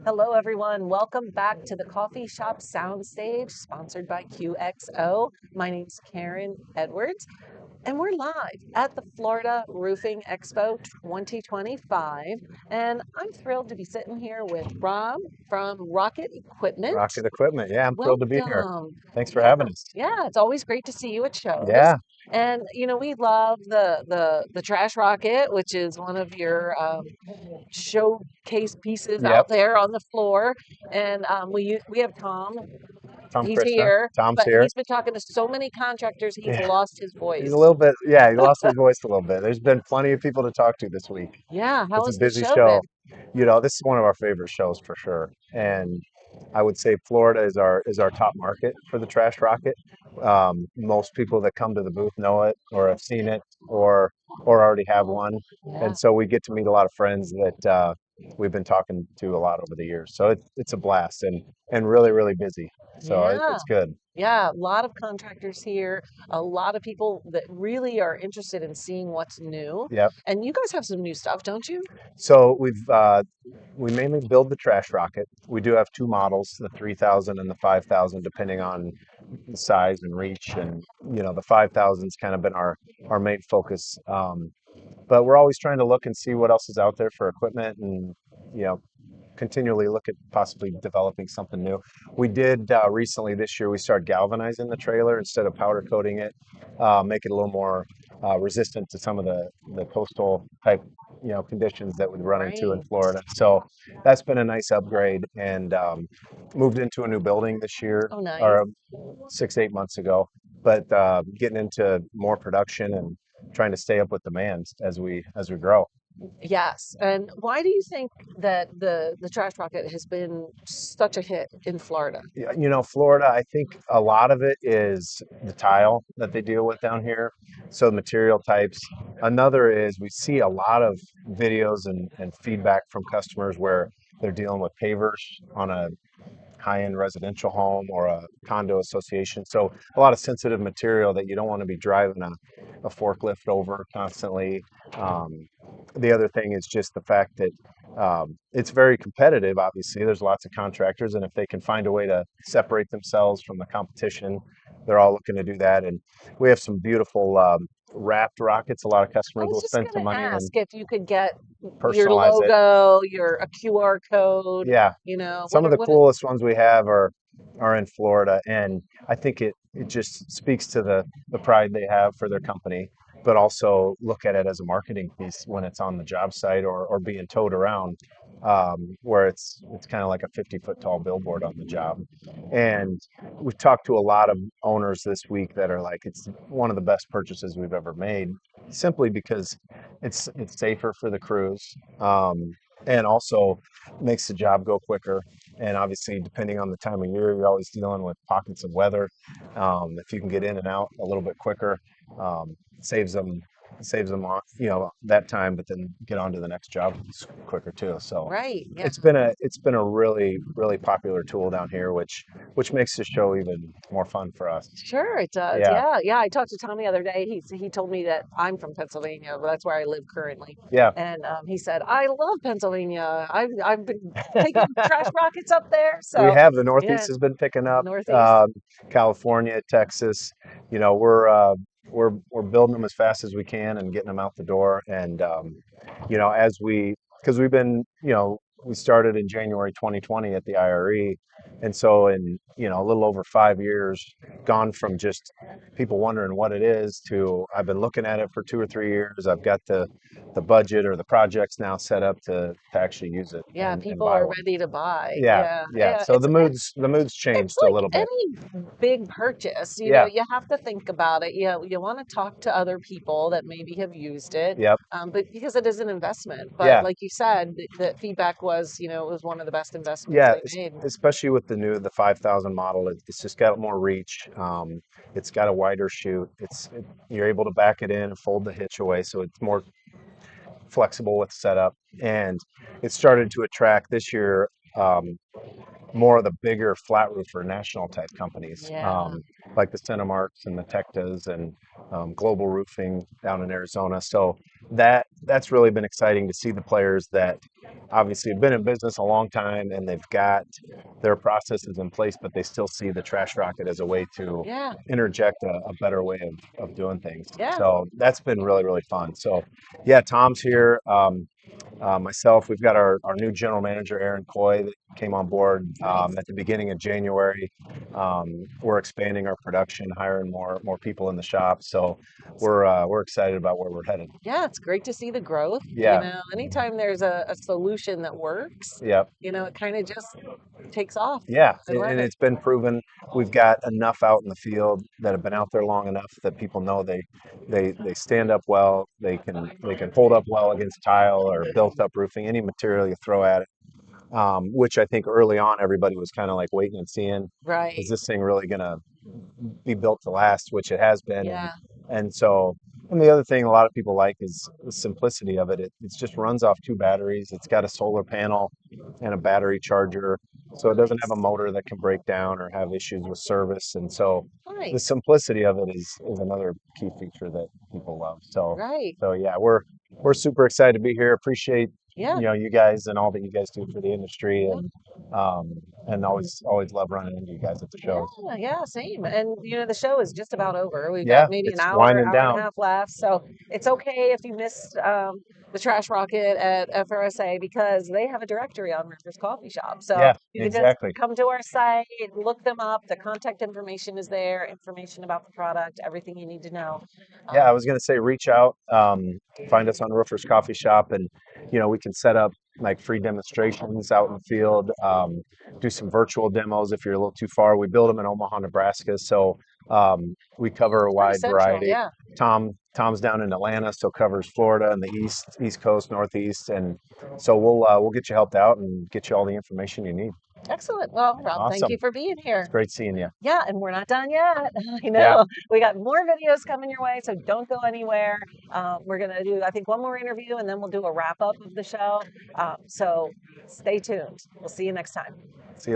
Hello, everyone. Welcome back to the Coffee Shop Soundstage, sponsored by QXO. My name's Karen Edwards, and we're live at the Florida Roofing Expo 2025. And I'm thrilled to be sitting here with Rob from Rocket Equipment. Rocket Equipment. Yeah, I'm thrilled to be here. Welcome. Thanks for Yeah, having us. yeah, it's always great to see you at shows. Yeah, And we love the Trash Rocket, which is one of your showcase pieces yep. out there on the floor. And we have Tom. Tom He's Krishna. here, Tom's but here. he's been talking to so many contractors, he's Yeah, lost his he's a voice. little bit, yeah, he lost his voice a little bit. There's been plenty of people to talk to this week. Yeah, how It's a has the busy show been? show. This is one of our favorite shows for sure. And I would say Florida is our top market for the Trash Rocket. Most people that come to the booth know it or have seen it or already have one. Yeah, And so we get to meet a lot of friends that we've been talking to a lot over the years. So it's a blast and really, really busy. So yeah, it's good. yeah. A lot of contractors here, a lot of people that really are interested in seeing what's new. Yep. And you guys have some new stuff, don't you? So we mainly build the Trash Rocket. We do have two models, the 3000 and the 5000, depending on size and reach. And the 5000's kind of been our main focus. But we're always trying to look and see what else is out there for equipment, and you know continually look at possibly developing something new. We did recently this year. We started galvanizing the trailer instead of powder coating it, make it a little more resistant to some of the coastal type conditions that we run into in Right. Florida. So that's been a nice upgrade, and moved into a new building this year, Oh, nice. or 6 8 months ago. But getting into more production and trying to stay up with demand as we grow. Yes. And why do you think that the Trash Rocket has been such a hit in Florida? Yeah, Florida, I think a lot of it is the tile that they deal with down here. So material types. Another is we see a lot of videos and feedback from customers where they're dealing with pavers on a high-end residential home or a condo association. So a lot of sensitive material that you don't want to be driving a forklift over constantly. Um, the other thing is just the fact that it's very competitive. Obviously, there's lots of contractors, and if they can find a way to separate themselves from the competition, they're all looking to do that. And we have some beautiful wrapped rockets. A lot of I customers was will just spend some going to money and ask if you could get your personalize it. logo, a QR code, Yeah, some of the what are, coolest ones we have are in Florida, and I think it just speaks to the pride they have for their company, but also look at it as a marketing piece when it's on the job site or being towed around, where it's kind of like a 50-foot tall billboard on the job. And we've talked to a lot of owners this week that are like, it's one of the best purchases we've ever made, simply because it's safer for the crews. And also makes the job go quicker. And obviously, depending on the time of year, you're always dealing with pockets of weather. If you can get in and out a little bit quicker, um, saves them saves them on that time, but then get on to the next job quicker too. So right? Yeah, it's been a really really popular tool down here, which makes the show even more fun for us. sure it does. Yeah, Yeah, yeah. I talked to Tom the other day. He told me that I'm from Pennsylvania, but that's where I live currently. yeah. And he said, I love Pennsylvania. I've been taking trash rockets up there. We So have the yeah, Northeast has been picking up, Northeast. California, Texas. We're building them as fast as we can and getting them out the door. And as because we've been we started in January 2020 at the IRE, and so in a little over 5 years, gone from just people wondering what it is to I've been looking at it for 2 or 3 years. I've got the budget or the projects now set up to actually use it Yeah, and people buy are one. ready to buy. Yeah, Yeah, yeah. yeah. So the mood's It's changed a like little bit. any big purchase, Yeah, you have to think about it. You want to talk to other people that maybe have used it, yep, but because it is an investment. But yeah, like you said, the feedback was, it was one of the best investments yeah. they made. Especially with the 5000 model, it's just got more reach. It's got a wider chute. You're able to back it in and fold the hitch away, so it's more flexible with setup. And it started to attract this year. More of the bigger flat roofer national type companies, Yeah. like the Centimarks and the Tectas and Global Roofing down in Arizona. So that's really been exciting to see the players that obviously have been in business a long time and they've got their processes in place, but they still see the trash rocket as a way to Yeah, interject a better way of doing things. yeah, So that's been really, really fun. So yeah, Tom's here. Myself, we've got our new general manager, Aaron Coy, that came on board nice. at the beginning of January. We're expanding our production, hiring more people in the shop. So we're excited about where we're headed. Yeah, it's great to see the growth. You Yeah, know, anytime there's a solution that works, yeah, you know, it kind of just takes off. yeah, I love and it. it's been proven. We've got enough out in the field that have been out there long enough that people know they stand up well. They can hold up well against tile or built up roofing, any material you throw at it. Which I think early on everybody was kind of like waiting and seeing, is Right. this thing really gonna be built to last, which it has been. Yeah. And so, and the other thing a lot of people like is the simplicity of it. It just runs off two batteries. It's got a solar panel and a battery charger. So it doesn't have a Nice. motor that can break down or have issues with service. And so the Nice. simplicity of it is another key feature that people love. So Right. so yeah, we're super excited to be here. Appreciate Yeah. you guys and all that you guys do for the industry Yeah. um and always love running into you guys at the shows. Yeah, yeah, same. And you know, the show is just about over. We've got Yeah, maybe an it's hour, winding hour and a down. half left. So it's okay if you missed the Trash Rocket at FRSA because they have a directory on Rivers Coffee Shop. So Yeah, you can just exactly. come to our site, look them up. The contact information is there, information about the product, everything you need to know. Yeah, I Um, was gonna say reach out, find us on Roofers Coffee Shop, and we can set up like free demonstrations out in the field, do some virtual demos if you're a little too far. We build them in Omaha, Nebraska, so we cover a pretty wide central, variety. yeah. Tom's down in Atlanta, so covers Florida and the East Coast, Northeast, and so we'll get you helped out and get you all the information you need. Excellent. Well, Rob, thank you Awesome. for being It's here. great seeing you. Yeah, and we're not done yet. I Yeah. know. We got more videos coming your way, so don't go anywhere. We're going to do, I think, one more interview and then we'll do a wrap up of the show. So stay tuned. We'll see you next time. See you.